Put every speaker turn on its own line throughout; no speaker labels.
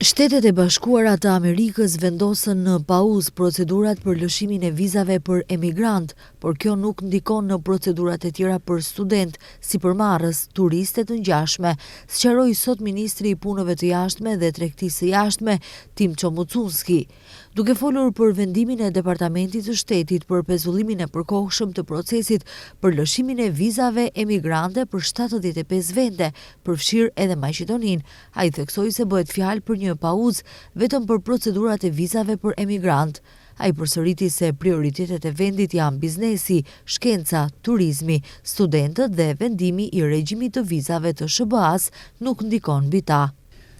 Shtetet e Bashkuara të Amerikës vendosën në pauzë procedurat për lëshimin e vizave për emigrant, por kjo nuk ndikon në procedurat e tjera për student, si përmarrës, turiste të ngjashme, sqaroi sot Ministri i Punëve të Jashtme dhe Tregtisë së Jashtme, Tim Çomucunski. Duke folur për vendimin e Departamentit të Shtetit për pezullimin e përkohshëm të procesit për lëshimin e vizave emigrante për 75 vende, përfshirë edhe Maqedoninë, ai theksoi se bëhet fjalë për një pauzë vetëm për procedurat e vizave për emigrant. Ai përsëriti se prioritetet e vendit janë biznesi, shkenca, turizmi, studentët dhe vendimi i regjimit të vizave të SBA-s nuk ndikon mbi ta.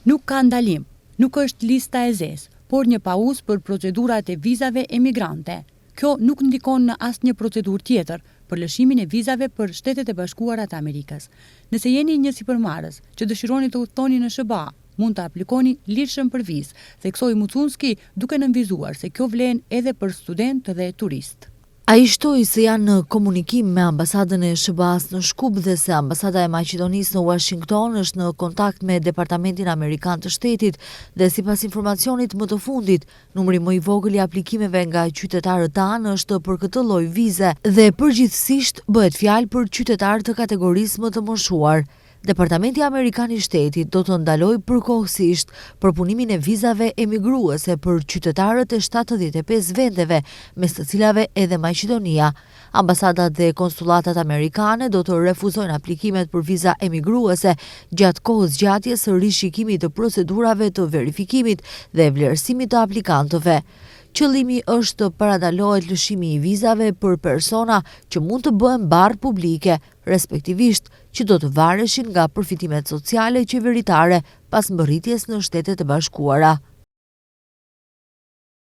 Nuk ka ndalim, nuk është lista e zezë, por një pauzë për procedurat e vizave emigrante. Kjo nuk ndikon në asnjë procedurë tjetër për lëshimin e vizave për Shtetet e Bashkuara të Amerikës. Nëse jeni një sipërmarrës që dëshironi të udhtoni në SBA, mund të aplikoni lirshëm për vizë, theksoi Mucunski duke nënvizuar se kjo vlen edhe për studentë dhe turistë.
Ai shtoi se janë në komunikim me ambasadën e SBA-s në Shkup dhe se ambasada e Maqedonisë në Washington është në kontakt me Departamentin Amerikan të Shtetit dhe sipas informacionit më të fundit, numri më i vogël i aplikimeve nga qytetarët tanë është për këtë lloj vize dhe përgjithsisht bëhet fjalë për qytetarë të kategorisë më të moshuar. Departamenti Amerikan i Shtetit do të ndalojë përkohësisht përpunimin e vizave emigruese për qytetarët e 75 vendeve, mes të cilave edhe Maqedonia. Ambasadat dhe konsulatat amerikane do të refuzojnë aplikimet për viza emigruese gjatë kohës zgjatjes së rishikimit të procedurave të verifikimit dhe vlerësimit të aplikantëve. Qëllimi është të paradalohet lëshimi i vizave për persona që mund të bëhen barë publike, respektivisht që do të vareshin nga përfitimet sociale qeveritare pas mbërritjes në Shtetet e Bashkuara.